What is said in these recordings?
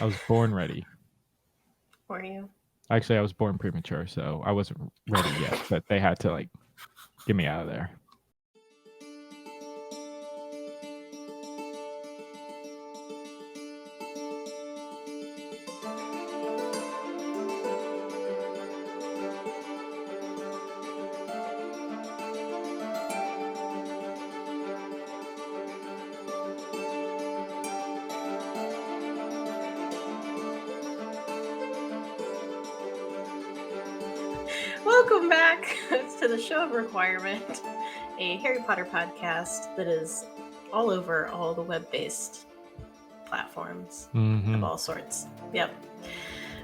I was born ready. Were you? Actually, I was born premature, so I wasn't ready yet. But they had to get me out of there. Welcome back to the Show of Requirement, a Harry Potter podcast that is all over all the web-based platforms of all sorts. Yep.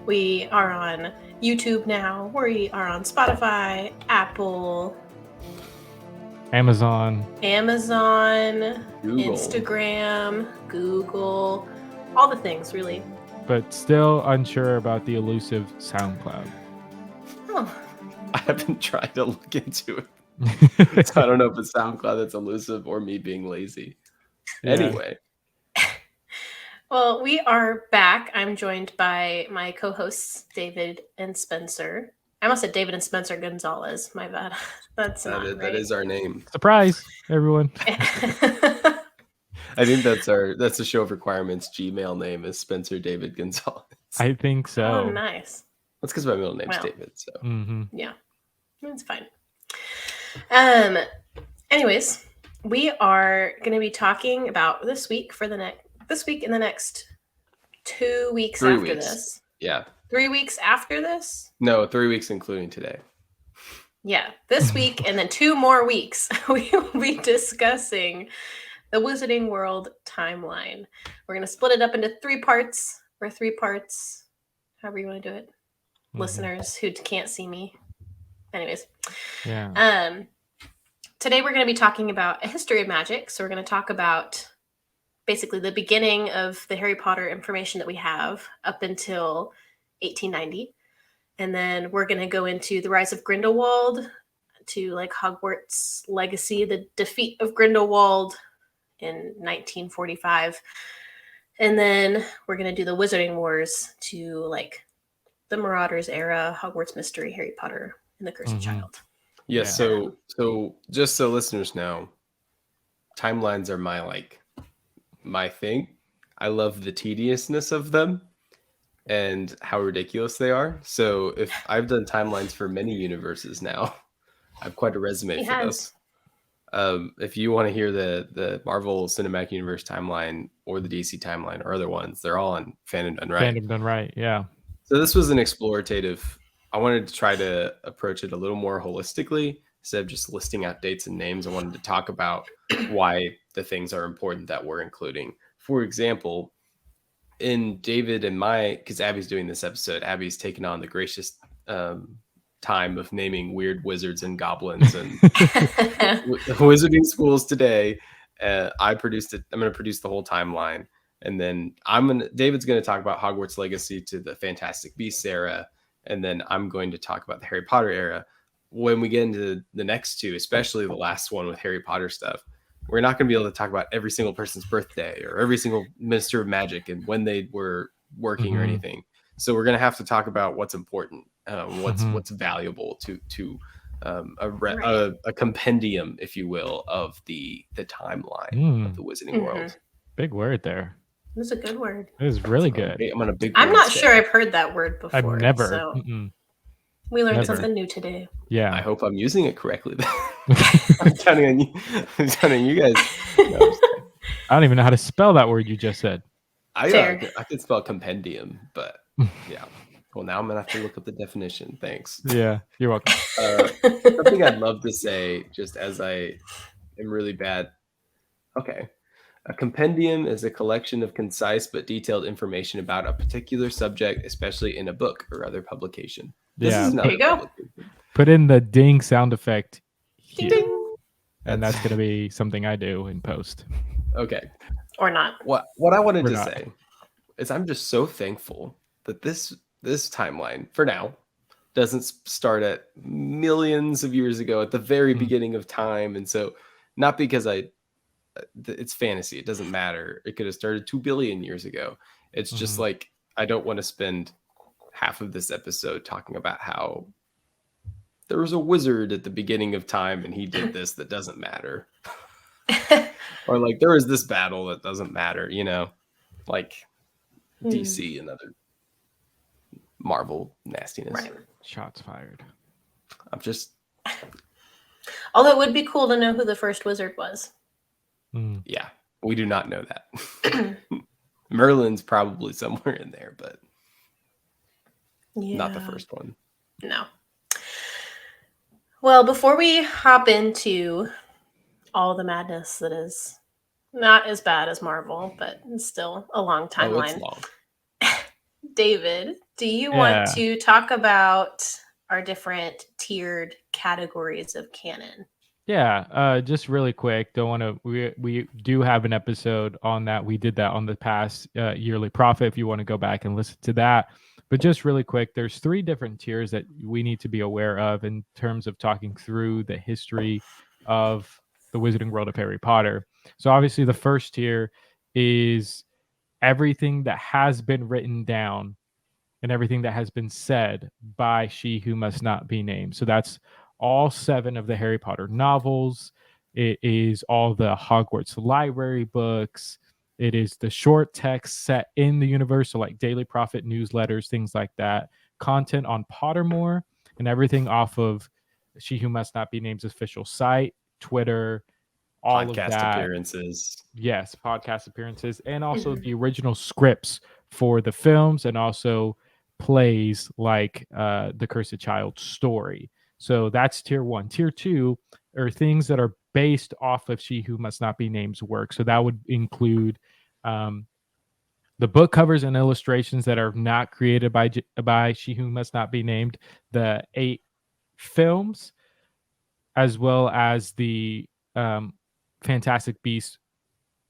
We are on YouTube now. We are on Spotify, Apple, Amazon, Google. Instagram, Google, all the things, really. but still unsure about the elusive SoundCloud. Oh. I haven't tried to look into it. So I don't know if it's SoundCloud that's elusive or me being lazy. Yeah. Anyway. Well, we are back. I'm joined by my co-hosts, David and Spencer. I almost said David and Spencer Gonzalez. My bad. That's not right. That is our name. Surprise, everyone. I think that's the Show of Requirements Gmail name is Spencer David Gonzalez. I think so. Oh, nice. That's because my middle name's David. So yeah, that's fine. Anyways, we are going to be talking about this week and the next 2 weeks after this. Yeah. 3 weeks after this? No, 3 weeks including today. Yeah, this week and then 2 more weeks we will be discussing the Wizarding World timeline. We're going to split it up into 3 parts or 3 parts, however you want to do it. Listeners who can't see me. Anyways. Yeah. Today we're going to be talking about a history of magic. So we're going to talk about basically the beginning of the Harry Potter information that we have up until 1890. And then we're going to go into the rise of Grindelwald to Hogwarts legacy, the defeat of Grindelwald in 1945. And then we're going to do the Wizarding Wars to the Marauders era, Hogwarts Mystery, Harry Potter, and the Cursed Child. Yeah, so just so listeners know, timelines are my thing. I love the tediousness of them and how ridiculous they are. So if I've done timelines for many universes now, I have quite a resume for this. If you want to hear the Marvel Cinematic Universe timeline or the DC timeline or other ones, they're all on Fandom Done Right. Fandom Done Right, yeah. So this was an explorative. I wanted to try to approach it a little more holistically instead of just listing out dates and names. I wanted to talk about why the things are important that we're including. For example, in David and because Abby's doing this episode, Abby's taken on the gracious time of naming weird wizards and goblins and wizarding schools today. I'm going to produce the whole timeline. And then David's going to talk about Hogwarts legacy to the Fantastic Beasts era. And then I'm going to talk about the Harry Potter era. When we get into the next 2, especially the last one with Harry Potter stuff, we're not going to be able to talk about every single person's birthday or every single Minister of Magic and when they were working or anything. So we're going to have to talk about what's important, what's valuable to a compendium, if you will, of the timeline of the Wizarding World. Big word there. It was a good word. It was really good. I'm not sure I've heard that word before. I've never. So we learned something new today. Yeah. I hope I'm using it correctly. I'm counting on you. I'm counting on you guys. No, I don't even know how to spell that word you just said. I could spell compendium, but yeah. Well, now I'm going to have to look up the definition. Thanks. Yeah, you're welcome. Something I'd love to say, just as I am really bad. Okay. A compendium is a collection of concise but detailed information about a particular subject, especially in a book or other publication. This is there you go. Put in the ding sound effect here. Ding, ding. And that's going to be something I do in post. Okay. Or not. What I wanted to say is I'm just so thankful that this timeline, for now, doesn't start at millions of years ago at the very beginning of time. And so not because it's fantasy. It doesn't matter. It could have started 2 billion years ago. It's just I don't want to spend half of this episode talking about how there was a wizard at the beginning of time and he did this that doesn't matter. Or like there was this battle that doesn't matter, you know, like DC and other Marvel nastiness. Right. Shots fired. I'm just, Although it would be cool to know who the first wizard was. yeah, we do not know that. Merlin's probably somewhere in there, but not the first one. No. Well, before we hop into all the madness that is not as bad as Marvel, but still a long timeline. It's long. David, do you want to talk about our different tiered categories of canon? Yeah, just really quick. Don't want to. We do have an episode on that. We did that on the past yearly prophet. If you want to go back and listen to that, but just really quick, there's 3 different tiers that we need to be aware of in terms of talking through the history of the Wizarding World of Harry Potter. So obviously, the first tier is everything that has been written down and everything that has been said by She Who Must Not Be Named. So that's all 7 of the Harry Potter novels. It is all the Hogwarts library books. It is the short text set in the universe, so like Daily Prophet newsletters, things like that. Content on Pottermore and everything off of She Who Must Not Be Named's official site, Twitter, all Podcast of that. appearances. Yes, podcast appearances, and also the original scripts for the films, and also plays like the Cursed Child story. So that's tier 1. Tier 2 are things that are based off of She Who Must Not Be Named's work. So that would include the book covers and illustrations that are not created by She Who Must Not Be Named, the 8 films, as well as the Fantastic Beasts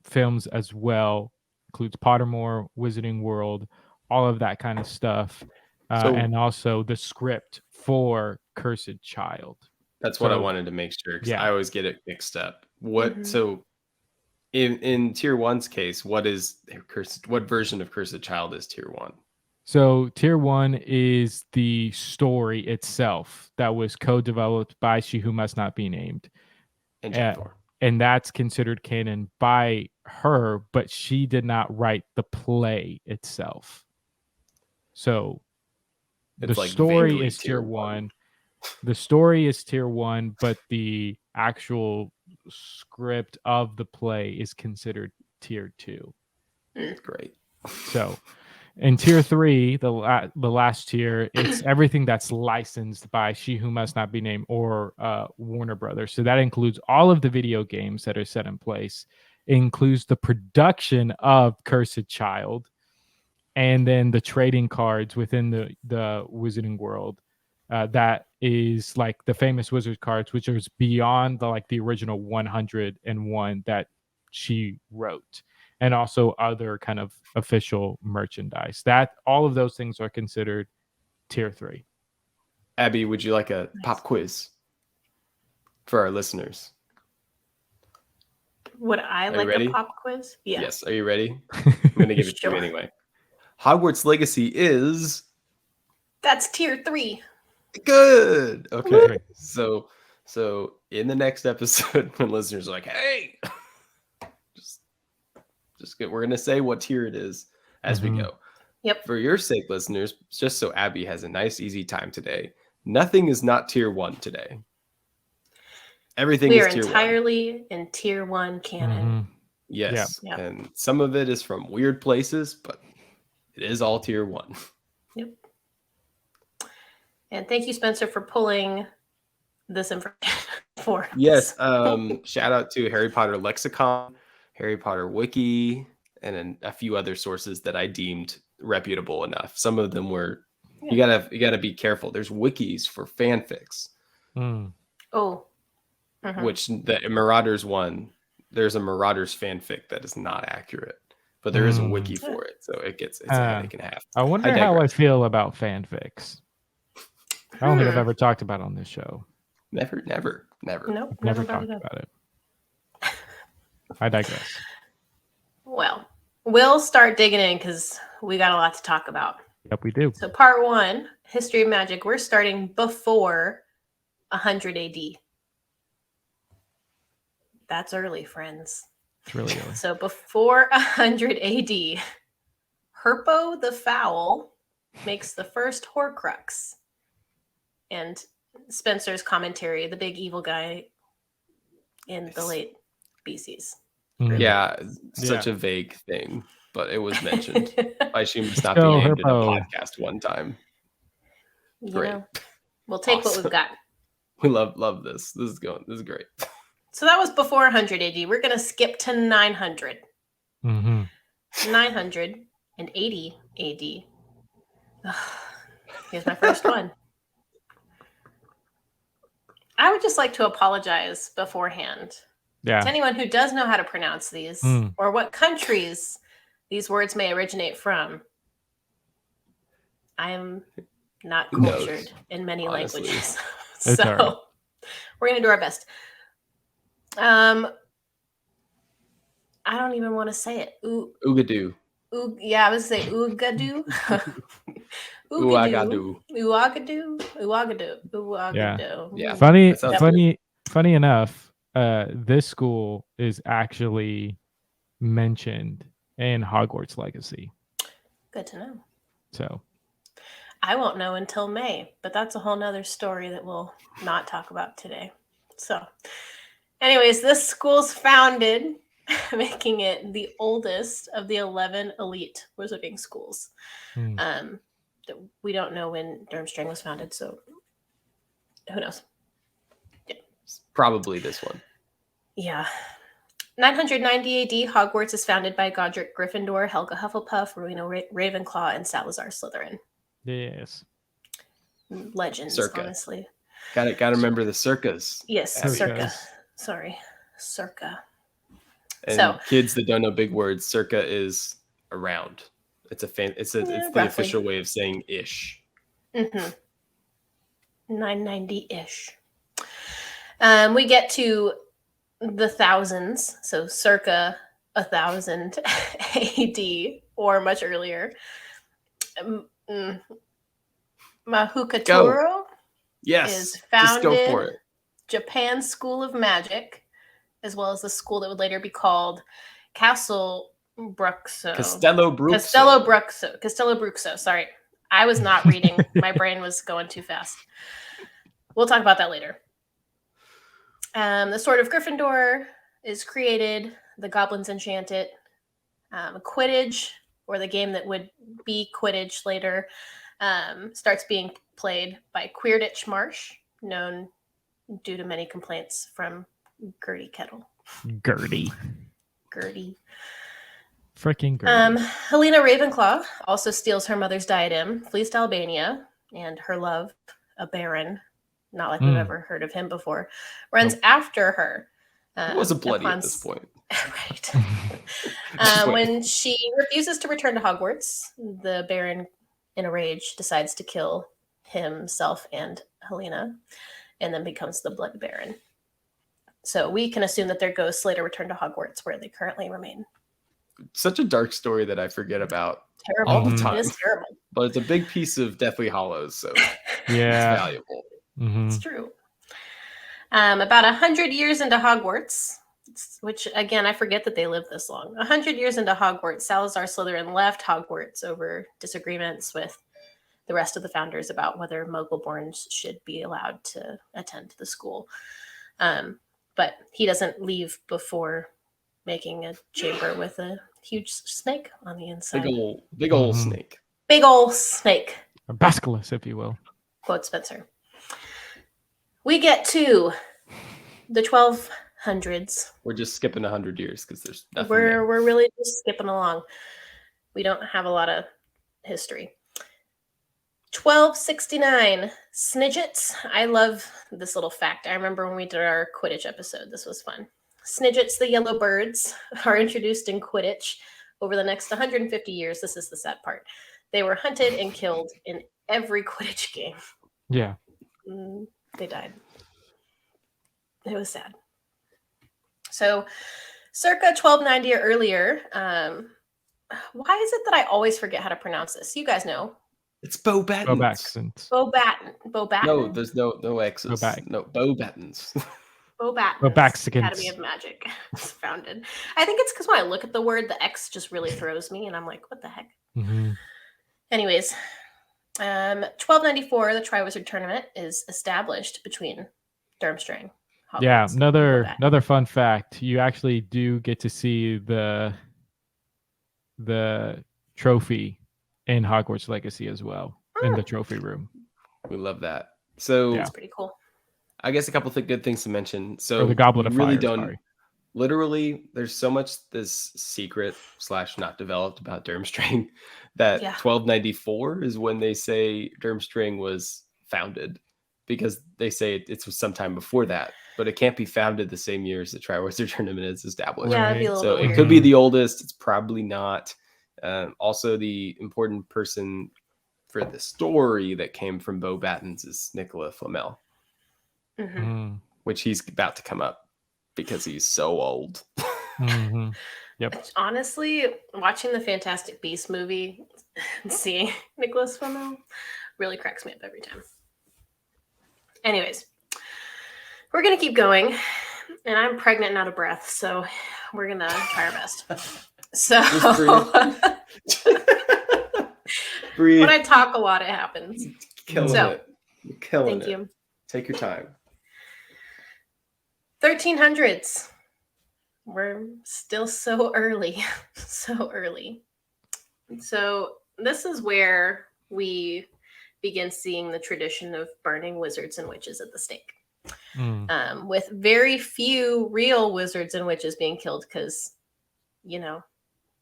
films as well. Includes Pottermore, Wizarding World, all of that kind of stuff. And also the script for Cursed Child. That's what I wanted to make sure, because I always get it mixed up. So in tier 1's case, what version of Cursed Child is tier 1? So tier 1 is the story itself that was co-developed by She Who Must Not Be Named. And that's considered canon by her, but she did not write the play itself. So the story is tier 1. The story is tier 1, but the actual script of the play is considered tier 2. Great. So in tier 3, the last tier, it's everything that's licensed by She Who Must Not Be Named or Warner Brothers. So that includes all of the video games that are set in place. It includes the production of Cursed Child, and then the trading cards within the Wizarding World. That is like the famous Wizard cards, which is beyond the original 101 that she wrote, and also other kind of official merchandise. That all of those things are considered tier 3. Abby, would you like a pop quiz for our listeners? Would I like a pop quiz? Yeah. Yes. Are you ready? I'm going to give it to you anyway. Hogwarts Legacy is... That's tier 3. Good. Okay. So in the next episode, when listeners are like, hey, we're going to say what tier it is as we go. Yep. For your sake, listeners, just so Abby has a nice, easy time today, nothing is not tier 1 today. Everything is tier 1. We are entirely in tier 1 canon. Yes. Yep. And some of it is from weird places, but it is all tier 1. Yep. And thank you, Spencer, for pulling this information for us. Yes. Shout out to Harry Potter Lexicon, Harry Potter Wiki, and a few other sources that I deemed reputable enough. Some of them were, you gotta be careful. There's wikis for fanfics. Oh. Which the Marauders one, there's a Marauders fanfic that is not accurate, but there is a wiki for it, so it's a headache and a half. I wonder how I feel about fanfics. I don't think I've ever talked about it on this show. Never. Nope, never talked about it. I digress. Well, we'll start digging in because we got a lot to talk about. Yep, we do. So part 1, history of magic. We're starting before 100 AD. That's early, friends. It's really early. So before 100 AD, Herpo the Fowl makes the first Horcrux. And Spencer's commentary, the big evil guy in the late BCs. Yeah, such a vague thing, but it was mentioned. I assume it's not So, being named in a Herpo. podcast one time. You Great. know, we'll take what Awesome. we've got. We love this. This is great. So that was before 100 AD. We're going to skip to 900. Mm-hmm. 980 AD. Here's my first one. I would just like to apologize beforehand Yeah. to anyone who does know how to pronounce these or what countries these words may originate from. I am not cultured in many languages. So right. we're going to do our best. I don't even want to say it. Oogadoo. Yeah, I would say Oogadoo. Oogadoo. Oogadoo. Yeah. Funny enough, this school is actually mentioned in Hogwarts Legacy. Good to know. So I won't know until May, but that's a whole nother story that we'll not talk about today. So anyways, this school's founded, making it the oldest of the 11 elite wizarding schools. We don't know when Durmstrang was founded, so who knows? Yeah. Probably this one. Yeah. 990 AD, Hogwarts is founded by Godric Gryffindor, Helga Hufflepuff, Rowena Ravenclaw, and Salazar Slytherin. yes. Legends, Circa. honestly. Got to remember the circas. Yes, Circas. circa. Sorry, circa. And So- kids that don't know big words, circa is around. It's the roughly. official way of saying ish. 990-ish. We get to the thousands, so circa 1000 AD or much earlier. Mahukatoro Yes. is Just go for founded it. Japan School of Magic, as well as the school that would later be called Castle Bruxo. Castello Bruxo. Sorry. I was not reading. My brain was going too fast. We'll talk about that later. The Sword of Gryffindor is created. The Goblins enchant it. Quidditch, or the game that would be Quidditch later, starts being played by Quidditch Marsh, known due to many complaints from Gertie Kettle. Gertie. Freaking Gertie. Helena Ravenclaw also steals her mother's diadem, flees to Albania, and her love, a baron, not like we've ever heard of him before, runs after her. It wasn't bloody at this point. Right. When she refuses to return to Hogwarts, the baron, in a rage, decides to kill himself and Helena, and then becomes the Blood Baron. So we can assume that their ghosts later return to Hogwarts, where they currently remain. Such a dark story that I forget about Terrible. all the time. It is terrible. But it's a big piece of Deathly Hallows, so Yeah. it's valuable. It's true. About 100 years into Hogwarts, which, again, I forget that they lived this long. 100 years into Hogwarts, Salazar Slytherin left Hogwarts over disagreements with the rest of the founders about whether Muggle-borns should be allowed to attend the school. But he doesn't leave before making a chamber with a huge snake on the inside. Big old snake. Big old snake. A basilisk, if you will. Quote Spencer. We get to the 1200s. We're just skipping 100 years because there's nothing We're there. really just skipping along. We don't have a lot of history. 1269, Snidgets. I love this little fact. I remember when we did our Quidditch episode. This was fun. Snidgets, the yellow birds, are introduced in Quidditch over the next 150 years. This is the sad part. They were hunted and killed in every Quidditch game. Yeah. They died. It was sad. So, circa 1290 or earlier, Why is it that I always forget how to pronounce this? You guys know. It's Bo Go Battens. Battens. Bo-Batten. No, there's no X's. back. No, Bo Battens. Bo-Battens. Baxicans. Academy of Magic was founded. I think it's because when I look at the word, the X just really throws me, and I'm like, what the heck? Mhm. Anyways, 1294, the Triwizard Tournament is established between Durmstrang. Yeah, Hogwarts, and Bo-Batten. another fun fact. You actually do get to see the trophy in Hogwarts Legacy as well in the trophy room. We love that. So Yeah. That's pretty cool. I guess a couple of good things to mention. So Or the Goblet you of really Fire. don't. Sorry. Literally, there's so much this secret / not developed about Durmstrang that Yeah. 1294 is when they say Durmstrang was founded, because they say it was sometime before that, but it can't be founded the same year as the Triwizard Tournament is established. Yeah, that'd be a Right. little So bit it weird. could be the oldest. It's probably not. Also, the important person for the story that came from Bo Battens is Nicola Flamel, Mhm. Mhm. which he's about to come up because he's so old. Mhm. Yep. Honestly, watching the Fantastic Beasts movie and seeing Nicholas Flamel really cracks me up every time. Anyways, we're going to keep going. And I'm pregnant and out of breath, so we're going to try our best. So Breathe. when I talk a lot, it happens. Killing So, it. You're killing Thank it. you. Take your time. 1300s. We're still so early. So early. So this is where we begin seeing the tradition of burning wizards and witches at the stake. Mm. With very few real wizards and witches being killed because,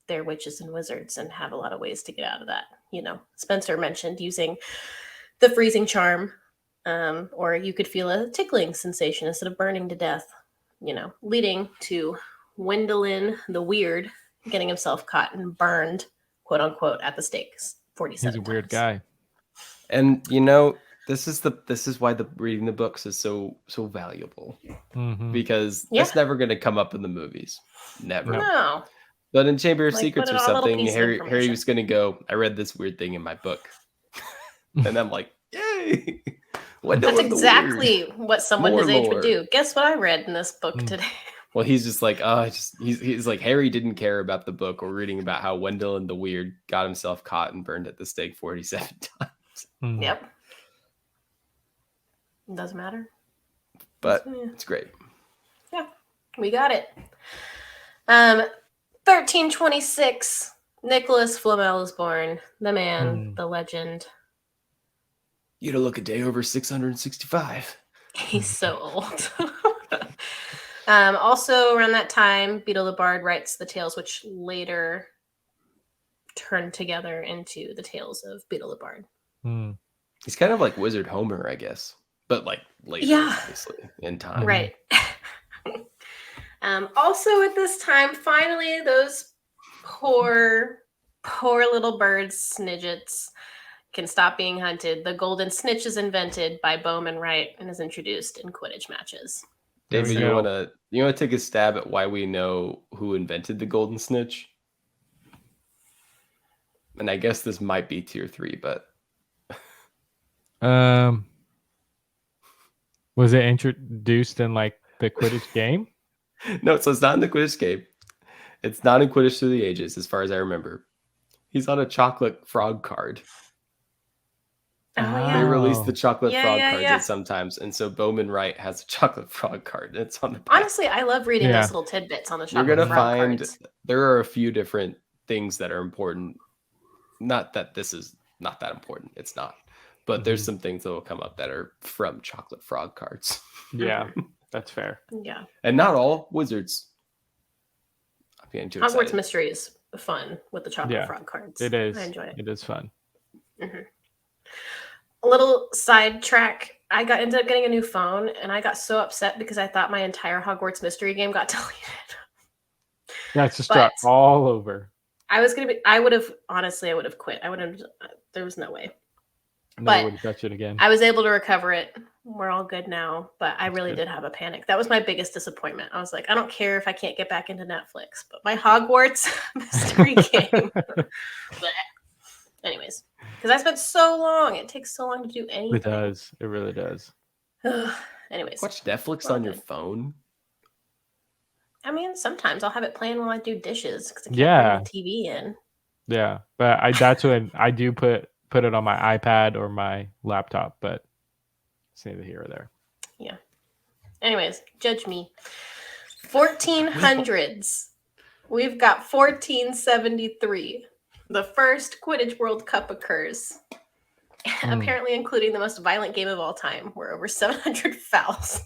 they're witches and wizards and have a lot of ways to get out of that. Spencer mentioned using the freezing charm, or you could feel a tickling sensation instead of burning to death, leading to Wendelin the Weird getting himself caught and burned, quote unquote, at the stakes 47 He's a weird times. guy. And this is why the reading the books is so valuable, Mhm. because Yeah. that's never going to come up in the movies. Never. No. But in Chamber of Like, Secrets put or it on a little something, piece of Harry information. was going to go, I read this weird thing in my book. And I'm like, yay. That's exactly what someone More his age lore. would do. Guess what I read in this book Mm. today? Well, he's just like, he's like, Harry didn't care about the book or reading about how Wendelin the Weird got himself caught and burned at the stake 47 times. Mm. Yep. It doesn't matter. But Yeah. it's great. We got it. 1326. Nicholas Flamel is born. The man, the legend. You don't look a day over 665. He's so old. Also, around that time, Beetle the Bard writes the tales, which later turned together into the tales of Beetle the Bard. Mm. He's kind of like Wizard Homer, I guess, but like later, Yeah. obviously, in time. Right. Also, at this time, finally, those poor little birds, snidgets, can stop being hunted. The golden snitch is invented by Bowman Wright and is introduced in Quidditch matches. There we David, go. you wanna take a stab at why we know who invented the golden snitch? And I guess this might be tier 3, but Was it introduced in like the Quidditch game? no, so it's not in the Quidditch game. It's not in Quidditch Through the Ages, as far as I remember. He's on a chocolate frog card. Oh, They yeah. release the chocolate Yeah, frog yeah, cards yeah. at sometimes, and so Bowman Wright has a chocolate frog card. And it's on the back. Honestly, I love reading Yeah. those little tidbits on the You're chocolate gonna frog find cards. there are a few different things that are important. Not that this is not that important. It's not. But there's Mhm. some things that will come up that are from chocolate frog cards. Yeah, that's fair. Yeah. And not all wizards. I'm getting too Hogwarts excited. Mystery is fun with the chocolate Yeah, frog cards. It is. I enjoy it. It is fun. A little sidetrack. I ended up getting a new phone, and I got so upset because I thought my entire Hogwarts Mystery game got deleted. Yeah, it's just dropped But- all over. I would have quit. There was no way. Never would touch it again. I was able to recover it. We're all good now, but I really did have a panic. That was my biggest disappointment. I was like, I don't care if I can't get back into Netflix, but my Hogwarts mystery game. Anyways, because I spent so long. It takes so long to do anything. It does. It really does. Anyways. Watch Netflix on your phone? I mean, sometimes I'll have it playing while I do dishes because I can't bring the TV in. Yeah, but that's when I do put it on my iPad or my laptop, but it's neither here or there. Yeah. Anyways, judge me. 1400s. We've got 1473. The first Quidditch World Cup occurs, apparently including the most violent game of all time, where over 700 fouls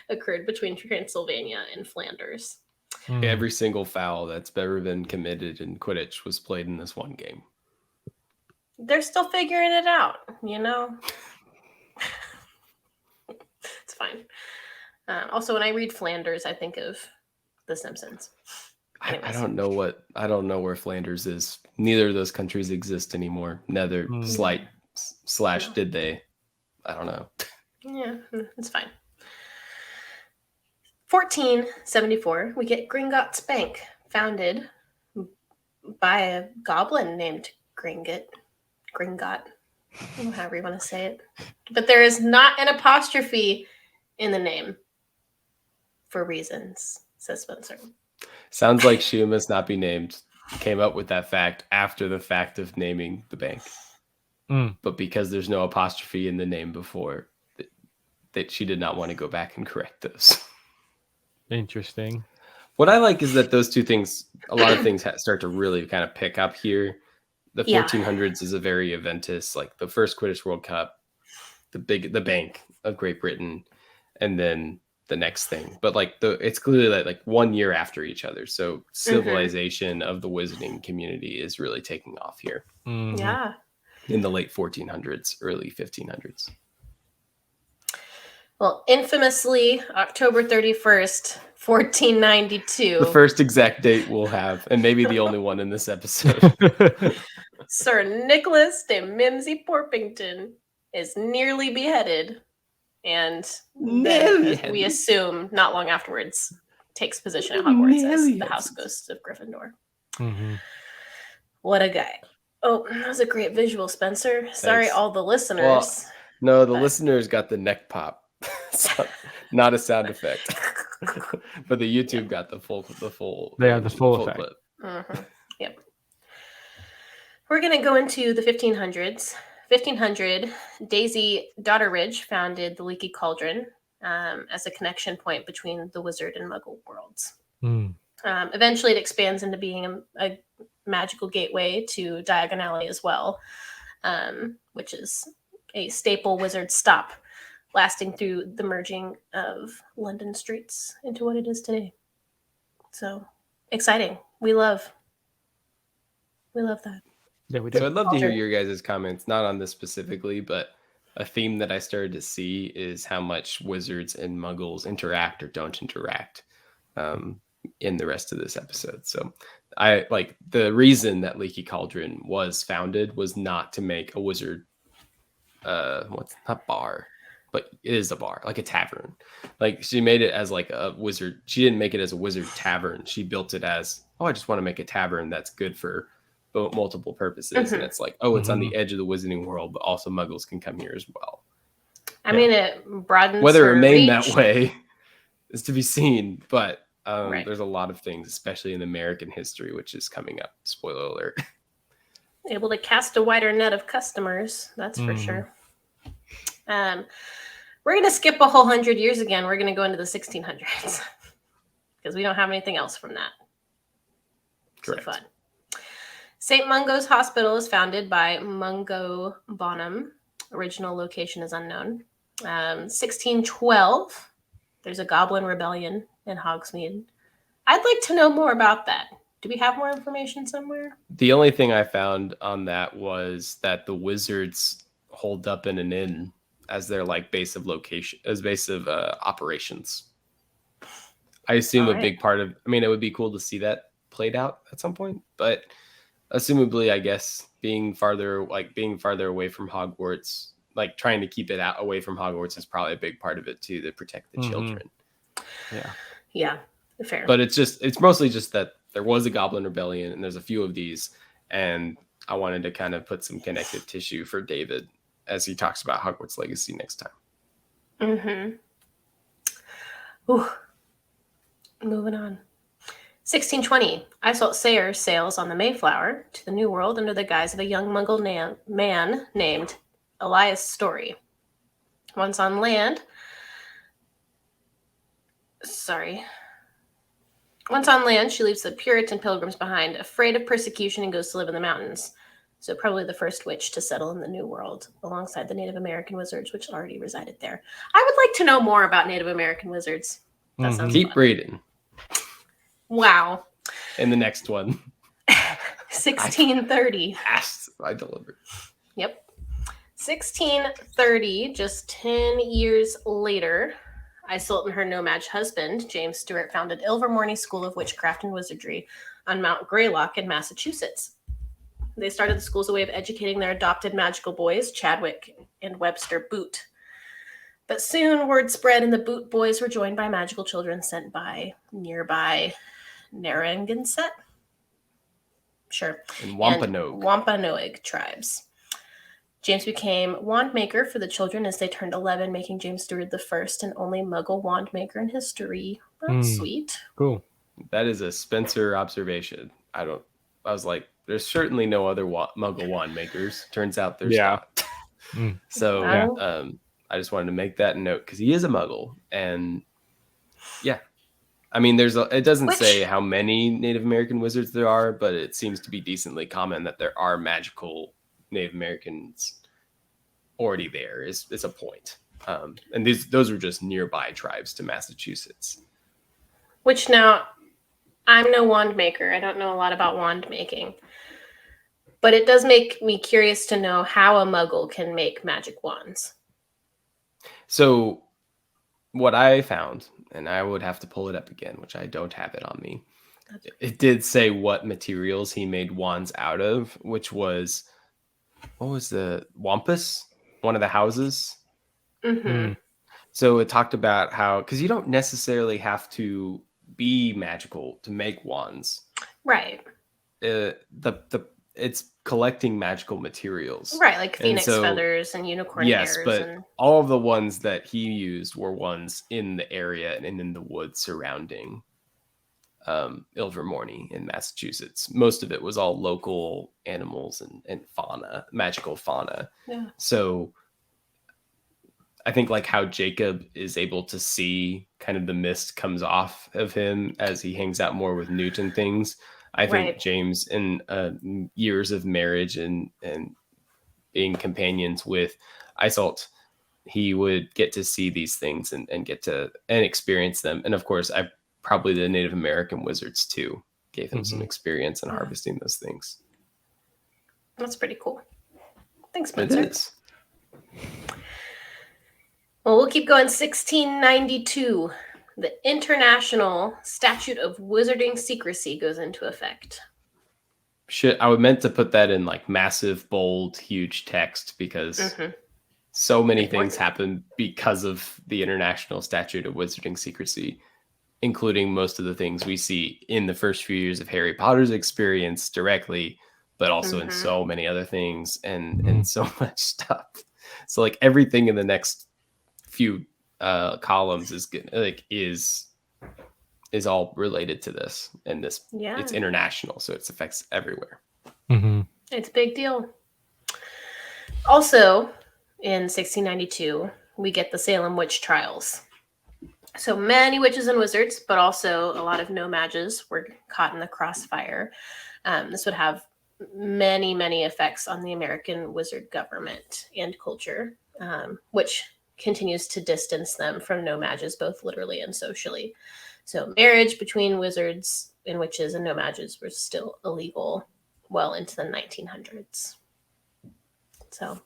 occurred between Transylvania and Flanders. Every single foul that's ever been committed in Quidditch was played in this one game. They're still figuring it out, you know? It's fine. Also, when I read Flanders, I think of The Simpsons. I don't know where Flanders is. Neither of those countries exist anymore. Neither / did they? I don't know. Yeah, it's fine. 1474, we get Gringotts Bank, founded by a goblin named Gringot, however you want to say it. But there is not an apostrophe in the name for reasons, says Spencer. Sounds like she must not be named. Came up with that fact after the fact of naming the bank. But because there's no apostrophe in the name before, that she did not want to go back and correct those. Interesting. What I like is that those two things, a lot of things start to really kind of pick up here. The 1400s is a very eventous, like the first Quidditch World Cup, the Bank of Great Britain, and then the next thing. But like it's clearly like 1 year after each other. So civilization of the wizarding community is really taking off here. Yeah. In the late 1400s, early 1500s. Well, infamously, October 31st, 1492. The first exact date we'll have, and maybe the only one in this episode. Sir Nicholas de Mimsy Porpington is nearly beheaded, and then, we assume not long afterwards, takes position at Hogwarts as the House Ghosts of Gryffindor. What a guy. Oh, that was a great visual, Spencer. Thanks. Sorry, all the listeners. Well, no, the listeners got the neck pop. So, not a sound effect. But the YouTube got the full they have the full effect. Clip. Yep. We're going to go into the 1500s. 1500, Daisy Dotteridge founded the Leaky Cauldron as a connection point between the wizard and muggle worlds. Eventually, it expands into being a magical gateway to Diagon Alley as well, which is a staple wizard stop, lasting through the merging of London streets into what it is today. So exciting. We love that. Yeah, we do. So I'd love to hear your guys' comments, not on this specifically, but a theme that I started to see is how much wizards and muggles interact or don't interact in the rest of this episode. So I like the reason that Leaky Cauldron was founded was not to make a wizard not bar, but it is a bar, like a tavern. Like she made it as like a wizard. She didn't make it as a wizard tavern. She built it as, I just want to make a tavern that's good for multiple purposes. And it's like, it's on the edge of the wizarding world, but also muggles can come here as well. I mean, it broadens whether it her remained reach. that way is to be seen, but Right. There's a lot of things, especially in American history, which is coming up. Spoiler alert. Able to cast a wider net of customers, that's for sure. We're going to skip a whole 100 years again. We're going to go into the 1600s because we don't have anything else from that. Correct. So fun. St. Mungo's Hospital is founded by Mungo Bonham. Original location is unknown. 1612, there's a Goblin Rebellion in Hogsmeade. I'd like to know more about that. Do we have more information somewhere? The only thing I found on that was that the wizards holed up in an inn as their like base of operations. I assume a big part of, it would be cool to see that played out at some point, but assumably, I guess being farther away from Hogwarts, like trying to keep it out away from Hogwarts is probably a big part of it too, to protect the children. Yeah, fair. But it's mostly just that there was a Goblin Rebellion, and there's a few of these, and I wanted to kind of put some connective tissue for David as he talks about Hogwarts Legacy next time. Ooh. Moving on. 1620, Isolde Sayre sails on the Mayflower to the New World under the guise of a young Muggle man named Elias Story. Once on land, she leaves the Puritan pilgrims behind, afraid of persecution, and goes to live in the mountains. So probably the first witch to settle in the New World, alongside the Native American wizards, which already resided there. I would like to know more about Native American wizards. That sounds Keep fun. reading. Wow. In the next one. 1630. I delivered. Yep. 1630, just 10 years later, Isolde and her no-match husband, James Stewart, founded Ilvermorny School of Witchcraft and Wizardry on Mount Greylock in Massachusetts. They started the school as a way of educating their adopted magical boys, Chadwick and Webster Boot. But soon word spread, and the Boot boys were joined by magical children sent by nearby Narragansett. Sure. And Wampanoag tribes. James became wand maker for the children as they turned 11, making James Stewart the first and only Muggle wand maker in history. That's sweet. Cool. That is a Spencer observation. I was like, there's certainly no other Muggle wand makers. Turns out there's not. So I just wanted to make that note because he is a Muggle, and I mean, it doesn't say how many Native American wizards there are, but it seems to be decently common that there are magical Native Americans already there. Is a point, and those are just nearby tribes to Massachusetts. Which now, I'm no wand maker. I don't know a lot about wand making, but it does make me curious to know how a Muggle can make magic wands. So what I found, and I would have to pull it up again, which I don't have it on me. It did say what materials he made wands out of, which was, what was the Wampus? One of the houses. So it talked about how, because you don't necessarily have to be magical to make wands. Right. It's collecting magical materials. Right, like phoenix feathers and unicorn hairs. Yes, but all of the ones that he used were ones in the area and in the woods surrounding Ilvermorny in Massachusetts. Most of it was all local animals and fauna, magical fauna. Yeah. So I think like how Jacob is able to see kind of the mist comes off of him as he hangs out more with Newt and things. I think James, in years of marriage and being companions with Isolde, he would get to see these things and get to experience them. And of course, probably the Native American wizards too gave him some experience in harvesting those things. That's pretty cool. Thanks, Spencer. It is. Well, we'll keep going. 1692. The International Statute of Wizarding Secrecy goes into effect. Shit, I meant to put that in like massive, bold, huge text because so many things happen because of the International Statute of Wizarding Secrecy, including most of the things we see in the first few years of Harry Potter's experience directly, but also in so many other things and so much stuff. So like everything in the next few columns is all related to this, and this it's international, so it affects everywhere. It's a big deal. Also in 1692 we get the Salem witch trials. So many witches and wizards, but also a lot of no-mages were caught in the crossfire. This would have many effects on the American wizard government and culture, which continues to distance them from no-mages, both literally and socially. So marriage between wizards and witches and no-mages was still illegal well into the 1900s. So,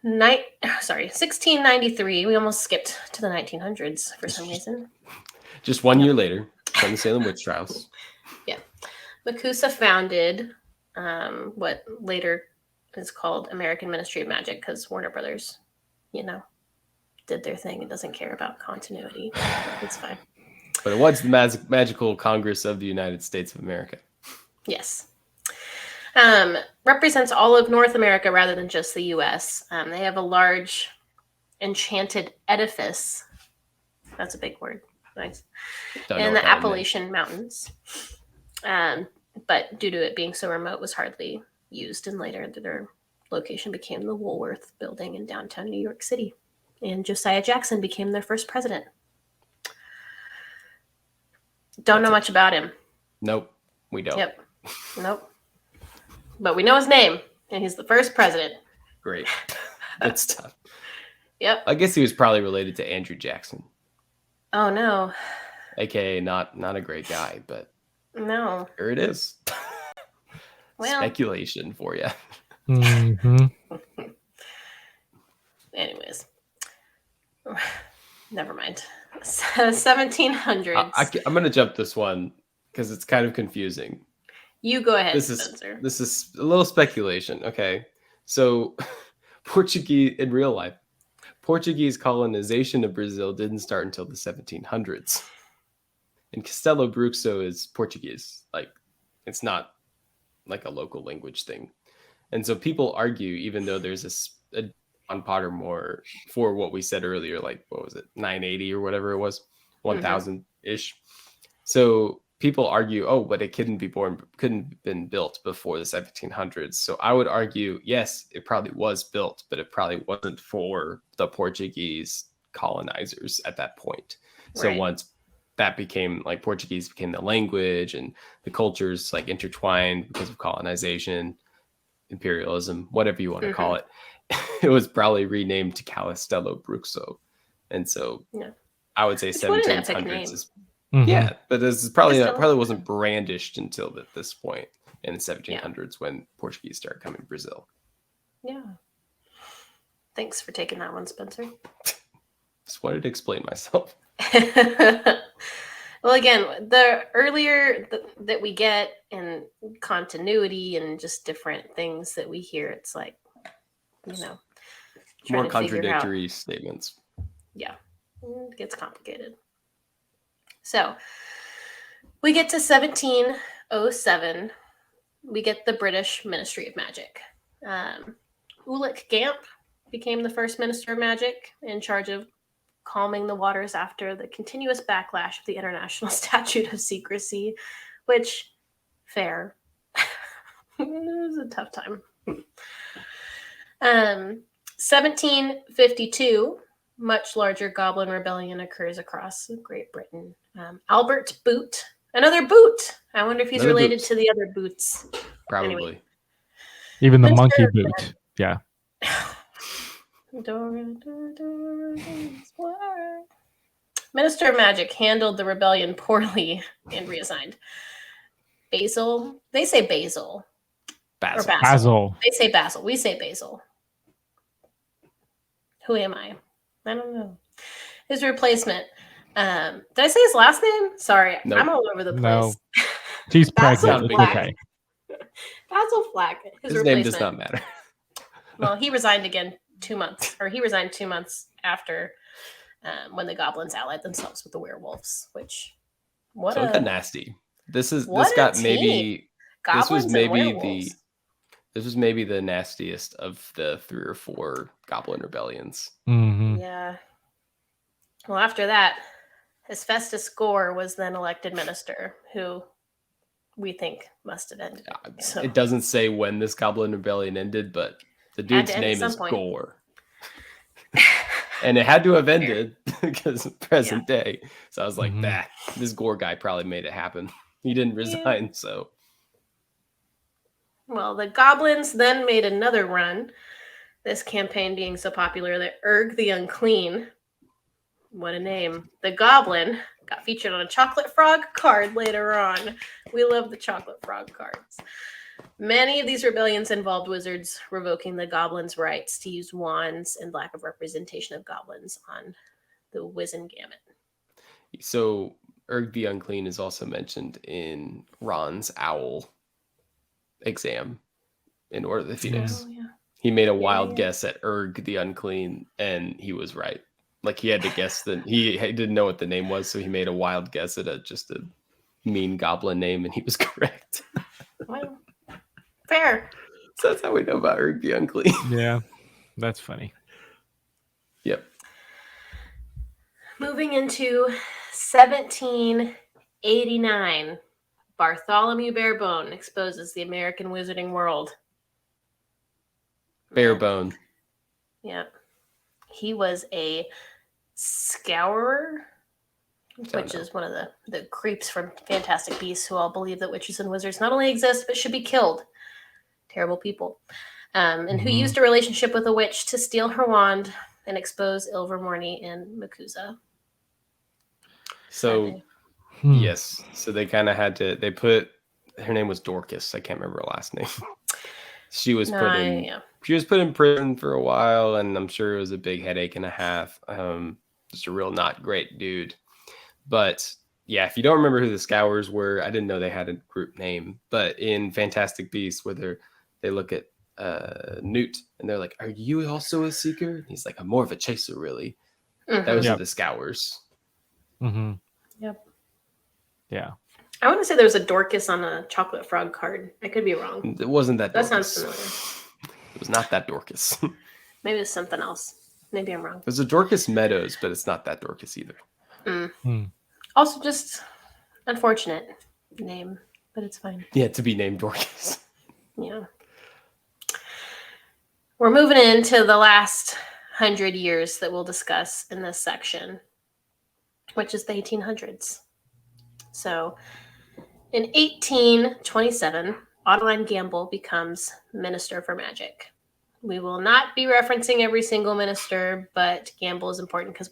1693, we almost skipped to the 1900s for some reason. Just 1 year later, from the Salem witch trials. Yeah. Macusa founded what later is called American Ministry of Magic, because Warner Brothers, did their thing and doesn't care about continuity. It's fine. But it was the Magical Congress of the United States of America. Yes. Represents all of North America rather than just the U.S. They have a large enchanted edifice. That's a big word. Nice. In the Appalachian Mountains. But due to it being so remote, was hardly used, and later their location became the Woolworth Building in downtown New York City. And Josiah Jackson became their first president. Don't know much about him. Nope, we don't. Yep. Nope. But we know his name, and he's the first president. Great. Good stuff. Yep. I guess he was probably related to Andrew Jackson. Oh, no. AKA not a great guy, but no. Here it is. Well, speculation for you. Mm-hmm. Anyways. Never mind. 1700s. I'm going to jump this one because it's kind of confusing. You go ahead, Spencer. This is a little speculation. Okay. So Portuguese in real life, Portuguese colonization of Brazil didn't start until the 1700s. And Castelo Bruxo is Portuguese. Like, it's not like a local language thing. And so people argue, even though there's a on Pottermore for what we said earlier, like, what was it, 980 or whatever it was, 1000-ish. So people argue, oh, but it couldn't have been built before the 1700s. So I would argue, yes, it probably was built, but it probably wasn't for the Portuguese colonizers at that point. So once that became, like, Portuguese became the language and the cultures, like, intertwined because of colonization, imperialism, whatever you want to call it, it was probably renamed to Castelo Bruxo. And so I would say 1700s is yeah, but this is probably wasn't brandished until this point in the 1700s when Portuguese started coming to Brazil. Yeah. Thanks for taking that one, Spencer. Just wanted to explain myself. Well, again, the earlier that we get in continuity and just different things that we hear, it's like, more contradictory statements. Yeah, it gets complicated. So we get to 1707. We get the British Ministry of Magic. Ulick Gamp became the first Minister of Magic, in charge of calming the waters after the continuous backlash of the International Statute of Secrecy, which, fair. It was a tough time. 1752, much larger Goblin Rebellion occurs across Great Britain. Albert Boot, another Boot. I wonder if he's related to the other Boots. Probably. Anyway. Even the monkey boot. Yeah. Minister of Magic handled the rebellion poorly and reassigned. Basil. They say Basil. Basil. Or Basil. Basil. They say Basil. We say Basil. Who am I? I don't know. His replacement. Did I say his last name? Sorry, nope. I'm all over the place. No. She's pregnant. Okay. Basil Flack. His name does not matter. Well, he resigned again 2 months, or he resigned 2 months after when the goblins allied themselves with the werewolves, which got nasty. This was maybe the nastiest of the 3 or 4 goblin rebellions. Mm-hmm. Yeah. Well, after that, Hephaestus Gore was then elected minister, who we think must have ended. So. It doesn't say when this goblin rebellion ended, but the dude's name is Gore. And it had to have ended because of present day. So I was like, this Gore guy probably made it happen. He didn't resign, so. Well, the goblins then made another run, this campaign being so popular that Urg the Unclean, what a name, the goblin, got featured on a chocolate frog card later on. We love the chocolate frog cards. Many of these rebellions involved wizards revoking the goblins' rights to use wands and lack of representation of goblins on the Wizengamot. So Urg the Unclean is also mentioned in Ron's Owl exam in Order of the Phoenix. Oh, yeah. He made a wild Yeah. guess at Urg the Unclean, and he was right. Like he had to guess that he didn't know what the name was, so he made a wild guess at just a mean goblin name, and he was correct. Well, fair. So that's how we know about Urg the Unclean. Yeah, that's funny. Yep. Moving into 1789, Bartholomew Barebone exposes the American wizarding world. Barebone. Yeah. He was a scourer, which is one of the creeps from Fantastic Beasts who all believe that witches and wizards not only exist, but should be killed. Terrible people. And who used a relationship with a witch to steal her wand and expose Ilvermorny and Makusa. So, yes. So they kind of had to, her name was Dorcas. I can't remember her last name. She was put in prison for a while, and I'm sure it was a big headache and a half. Just a real not great dude. But yeah, if you don't remember who the Scourers were, I didn't know they had a group name. But in Fantastic Beasts, where they look at Newt and they're like, "Are you also a seeker?" And he's like, "I'm more of a chaser, really." Mm-hmm. Those are the Scourers. Mm-hmm. Yep. Yeah. I want to say there was a Dorcas on a chocolate frog card. I could be wrong. It wasn't that Dorcas. That sounds familiar. It was not that Dorcas. Maybe it's something else. Maybe I'm wrong. There's a Dorcas Meadows, but it's not that Dorcas either. Also, just unfortunate name, but it's fine. Yeah, to be named Dorcas. Yeah. We're moving into the last 100 years that we'll discuss in this section, which is the 1800s. So, in 1827, Adeline Gamble becomes Minister for Magic. We will not be referencing every single minister, but Gamble is important because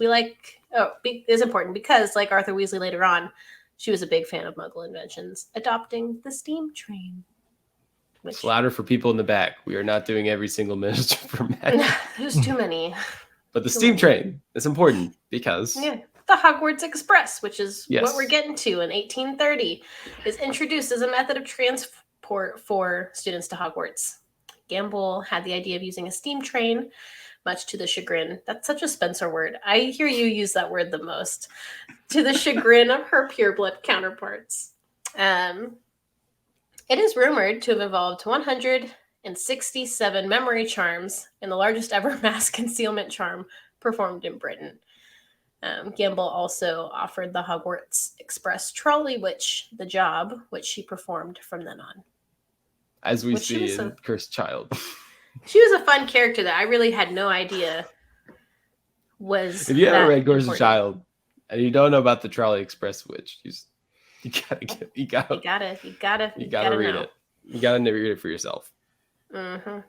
is important because, like Arthur Weasley later on, she was a big fan of Muggle inventions, adopting the steam train. It's louder for people in the back. We are not doing every single minister for magic. There's too many. But the steam train is important because the Hogwarts Express, which is what we're getting to in 1830, is introduced as a method of transport for students to Hogwarts. Gamble had the idea of using a steam train, much to the chagrin. That's such a Spencer word. I hear you use that word the most. To the chagrin of her pureblood counterparts. It is rumored to have evolved 167 memory charms and the largest ever mass concealment charm performed in Britain. Gamble also offered the Hogwarts Express trolley which she performed from then on. As we see in Cursed Child. She was a fun character that I really had no idea was. If you ever read Cursed Child and you don't know about the Trolley Express witch, you gotta read it. You gotta read it for yourself. Mm-hmm.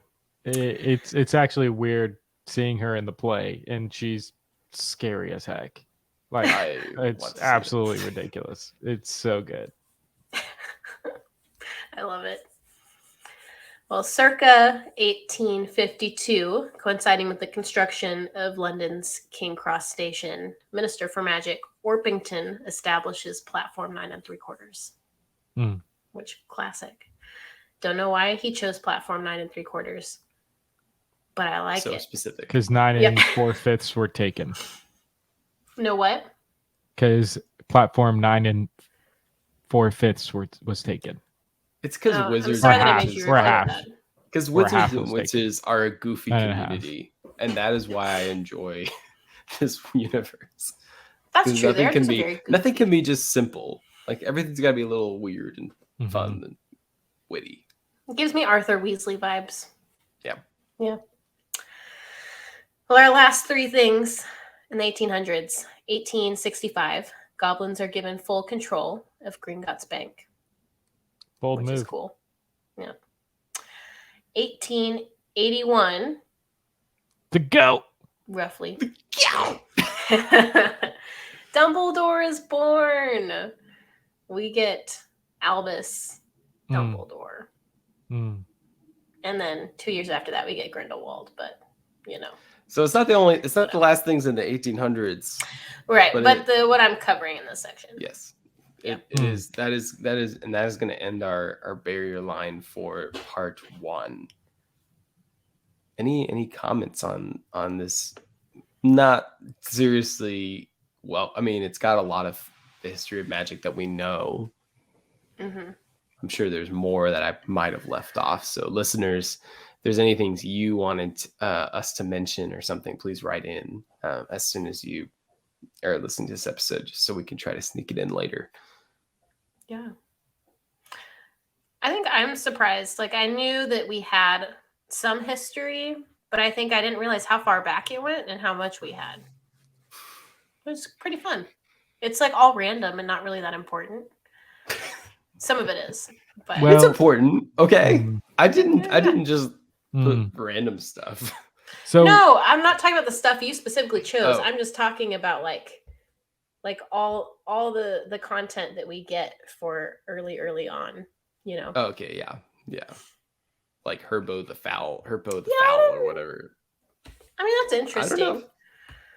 It's actually weird seeing her in the play, and she's scary as heck. Like it's absolutely ridiculous. It's so good. I love it. Well, circa 1852, coinciding with the construction of London's King Cross Station, Minister for Magic Orpington establishes Platform 9 3/4. Which, classic. Don't know why he chose Platform 9 3/4, but I like it. So specific. Because 9 4/5 were taken. No what? Because Platform 9 4/5 was taken. It's because wizards Because witches are a goofy community, and that is why I enjoy this universe. That's true. Nothing can be just simple. Like everything's got to be a little weird and fun and witty. It gives me Arthur Weasley vibes. Yeah. Well, our last three things in the 1800s. 1865, goblins are given full control of Gringotts Bank. Bold which move. Is cool. Yeah. 1881. The goat. Roughly. Dumbledore is born. We get Albus Dumbledore. And then 2 years after that, we get Grindelwald, but So it's not the last things in the 1800s. Right, but what I'm covering in this section. Yes. It is that is and that is going to end our barrier line for part 1. Any comments on this? Not seriously. Well, I mean, it's got a lot of the history of magic that we know. Mm-hmm. I'm sure there's more that I might have left off. So, listeners, if there's anything you wanted us to mention or something, please write in as soon as you are listening to this episode, just so we can try to sneak it in later. Yeah. I think I'm surprised. Like, I knew that we had some history, but I think I didn't realize how far back it went and how much we had. It was pretty fun. It's like all random and not really that important. Some of it is, but It's important. Okay. I didn't just put random stuff. So no, I'm not talking about the stuff you specifically chose. Oh. I'm just talking about like all the content that we get for early on, you know. Okay, yeah. Like Herbo the Fowl or whatever. I mean, that's interesting.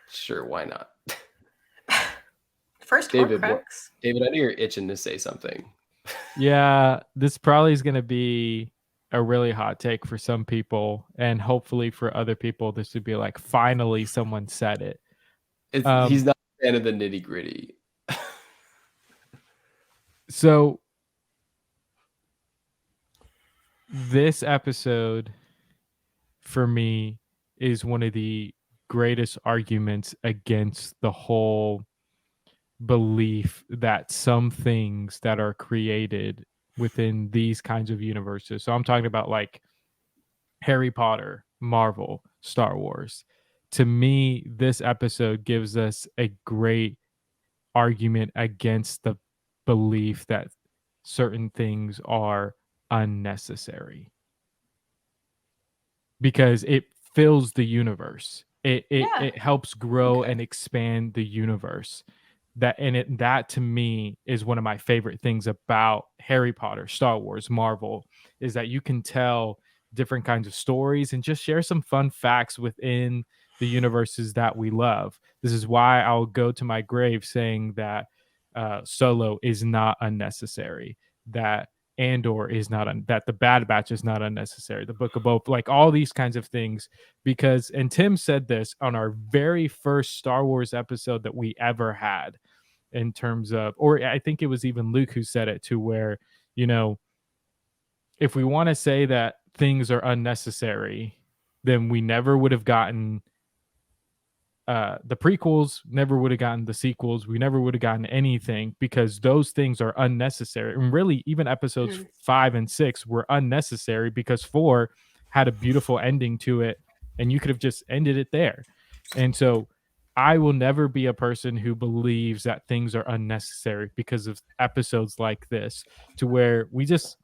Sure, why not? First David, Horcrux. David, I know you're itching to say something. yeah, this probably is going to be a really hot take for some people, and hopefully for other people, this would be like, finally someone said it. He's not a fan of the nitty gritty. So this episode for me is one of the greatest arguments against the whole belief that some things that are created within these kinds of universes. So I'm talking about like Harry Potter, Marvel, Star Wars. To me, this episode gives us a great argument against the belief that certain things are unnecessary, because it fills the universe. It helps grow and expand the universe. That to me is one of my favorite things about Harry Potter, Star Wars, Marvel, is that you can tell different kinds of stories and just share some fun facts within the universes that we love. This is why I'll go to my grave saying that Solo is not unnecessary, that Andor is not that the Bad Batch is not unnecessary, the Book of Boba, like all these kinds of things. Because, and Tim said this on our very first Star Wars episode that we ever had, in terms of, or I think it was even Luke who said it too, where, you know, if we want to say that things are unnecessary, then we never would have gotten the prequels, never would have gotten the sequels, we never would have gotten anything, because those things are unnecessary. And really, even episodes 5 and 6 were unnecessary, because 4 had a beautiful ending to it and you could have just ended it there. And so I will never be a person who believes that things are unnecessary because of episodes like this, to where we just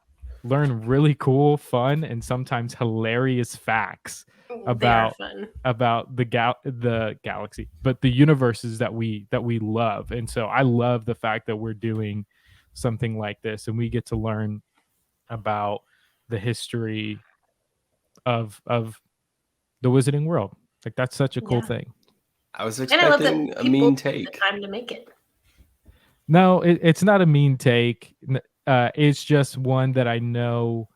learn really cool, fun, and sometimes hilarious facts about the galaxy, but the universes that we love. And so I love the fact that we're doing something like this and we get to learn about the history of the Wizarding World. Like, that's such a cool thing. I was expecting a mean take. The time to make it. No, it's not a mean take. It's just one that I know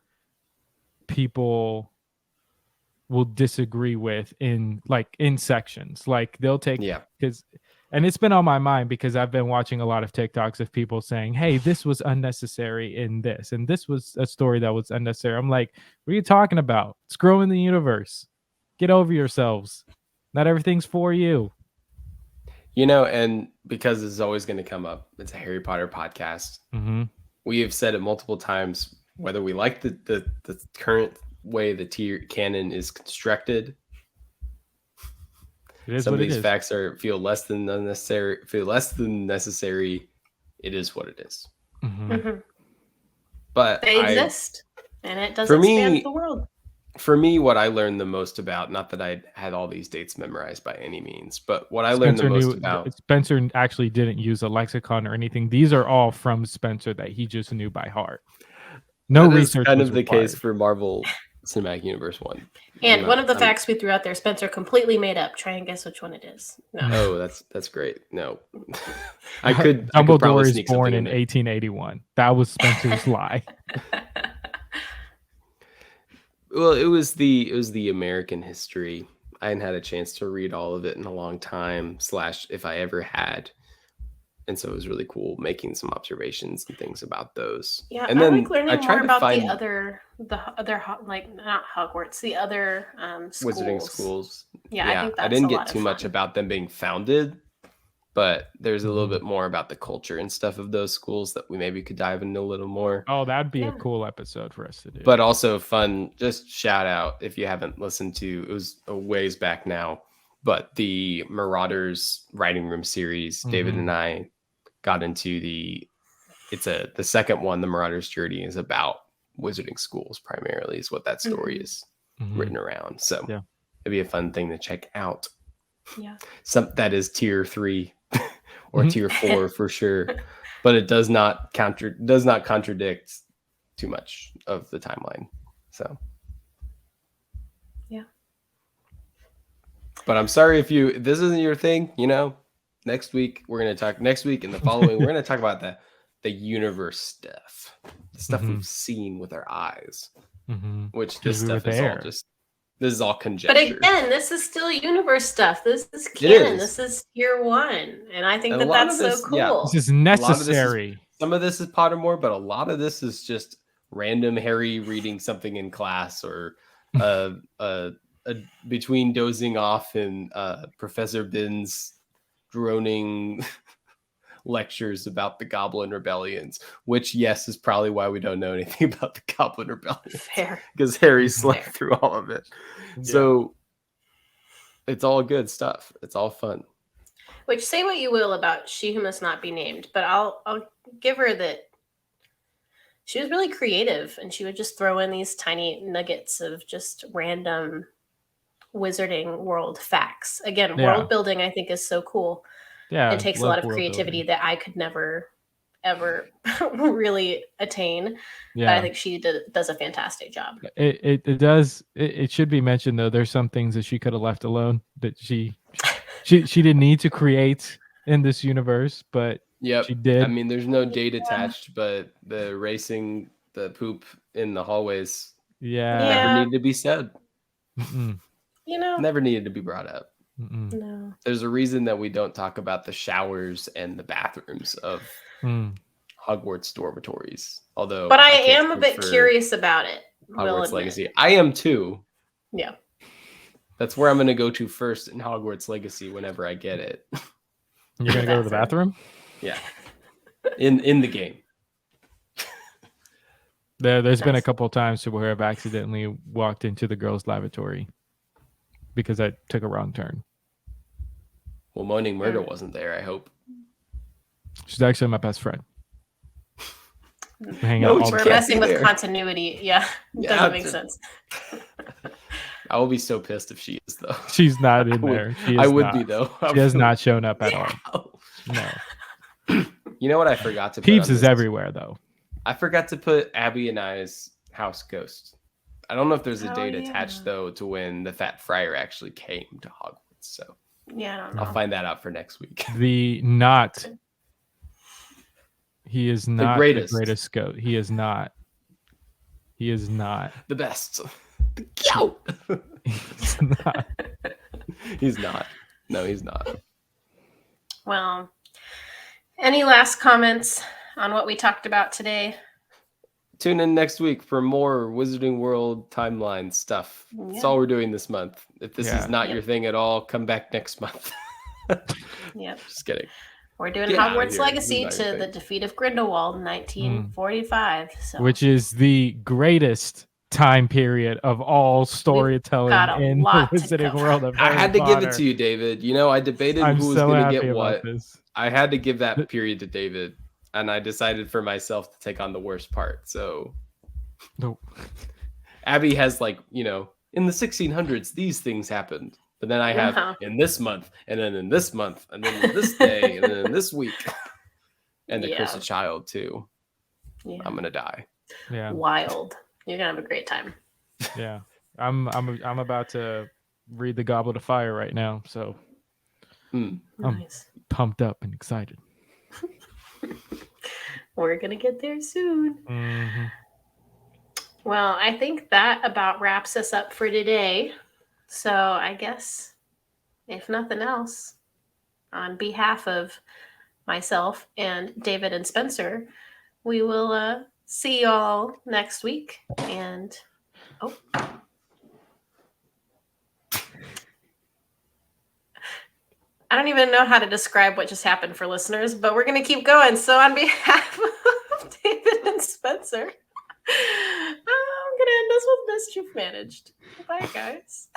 people will disagree with in sections. Like, they'll take, because, and it's been on my mind because I've been watching a lot of TikToks of people saying, hey, this was unnecessary in this, and this was a story that was unnecessary. I'm like, what are you talking about? It's growing the universe. Get over yourselves. Not everything's for you. You know, and because this is always going to come up, it's a Harry Potter podcast. Mm-hmm. We have said it multiple times, whether we like the current way the tier canon is constructed. Some of these facts feel less than necessary. It is what it is. Mm-hmm. Mm-hmm. But they exist, and it does expand the world. For me, what I learned the most about, not that I had all these dates memorized by any means, but what I learned the most about... Spencer actually didn't use a lexicon or anything. These are all from Spencer that he just knew by heart. No research. Kind of the case for Marvel Cinematic Universe 1. And one of the facts we threw out there, Spencer completely made up. Try and guess which one it is. No. Oh, that's great. No. I could Dumbledore probably is sneak born something in there. 1881. That was Spencer's lie. Well, it was the American history. I hadn't had a chance to read all of it in a long time, / if I ever had. And so it was really cool making some observations and things about those. Yeah, and I then like learning I tried more to about find the other like not Hogwarts, the other schools. Wizarding schools. Yeah, I think that's I didn't a get lot too of much fun. about them being founded, but there's a little Mhm. bit more about the culture and stuff of those schools that we maybe could dive into a little more. Oh, that'd be Yeah. a cool episode for us to do. But also fun, just shout out if you haven't listened to, it was a ways back now, but the Marauders writing room series, David Mhm. and I got into the second one, the Marauders journey, is about wizarding schools primarily, is what that story Mhm. is Mhm. written around. So Yeah. it'd be a fun thing to check out. Yeah. That is tier 3 or Mhm. tier 4 for sure, but it does not contradict too much of the timeline. So Yeah. But I'm sorry if this isn't your thing. Next week and the following we're gonna talk about the universe stuff, the stuff Mhm. we've seen with our eyes, Mhm. which 'Cause this we were stuff is all there. this is all But conjecture. again, this is still universe stuff. This is It canon. is. This is year one. And I think And a that lot that's of this- so yeah. cool. This is A lot of this is- necessary. Some of this is Pottermore, but a lot of this is just random Harry reading something in class, or between dozing off and Professor Bin's droning lectures about the Goblin Rebellions, which, yes, is probably why we don't know anything about the Goblin Rebellion, Fair. because Harry Mhm. slept Fair. through all of it. Yeah. So it's all good stuff. It's all fun. Which, say what you will about She Who Must Not Be Named, but I'll give her that she was really creative, and she would just throw in these tiny nuggets of just random wizarding world facts. Again, Yeah. world building I think is so cool. Yeah. It takes a love lot of world creativity building. that I could never ever really attain. But Yeah. I think she does a fantastic job. It does. It should be mentioned though. There's some things that she could have left alone that she didn't need to create in this universe, but Yep. she did. I mean, there's no date attached, but the racing, the poop in the hallways Yeah. never needed to be said. Mm-mm. Never needed to be brought up. Mm-mm. No. There's a reason that we don't talk about the showers and the bathrooms of Mm. Hogwarts dormitories. Although, But I can't am a bit speak for curious about it. will Hogwarts admit. Legacy. I am too. Yeah. That's where I'm going to go to first in Hogwarts Legacy whenever I get it. You're gonna go to the bathroom? Yeah, in the game. There's been a Nice. couple of times where I've accidentally walked into the girls' lavatory because I took a wrong turn. Well, Moaning Murder wasn't there, I hope. She's actually my best friend. We hang No, out all she the We're can't time. messing be with there. continuity. Yeah. Yeah, Doesn't make it's- sense. I will be so pissed if she is, though. She's not in I would- there. She is I would not. be, though. She has not shown up at all. No. You know what I forgot to put Peeps on is this? everywhere though. I forgot to put Abby and I's house ghost. I don't know if there's a Oh, date yeah. attached, though, to when the Fat Friar actually came to Hogwarts. So Yeah, I don't know. I'll find that out for next week. He is not the greatest. greatest goat. He is not. He is not. The best. The goat. He's not. He's not. No, he's not. Well, any last comments on what we talked about today? Tune in next week for more Wizarding World timeline stuff. That's Yeah. all we're doing this month. If this Yeah. is not Yep. your thing at all, come back next month. Yep. Just kidding. We're doing Get outta Hogwarts here. Legacy This is not your to the thing. defeat of Grindelwald in 1945. So Which is the greatest time period of all storytelling got a in the lot to Wizarding cover. World of I Harry had to give it Potter. to you, David. I debated I'm who was so going to happy get about what. this. I had to give that period to David, and I decided for myself to take on the worst part. So No. Abby has in the 1600s, these things happened. But then I have Uh-huh. in this month, and then in this month, and then in this day, and then in this week. And the Curse Yeah. of Child, too. Yeah. I'm going to die. Yeah. Wild. You're gonna have a great time. Yeah. I'm about to read the Goblet of Fire right now, so I'm Nice. pumped up and excited. We're going to get there soon. Mm-hmm. Well, I think that about wraps us up for today. So I guess, if nothing else, on behalf of myself and David and Spencer, we will see y'all next week. And I don't even know how to describe what just happened for listeners, but we're going to keep going. So on behalf of David and Spencer, I'm going to end this with Mischief Managed. Bye, guys.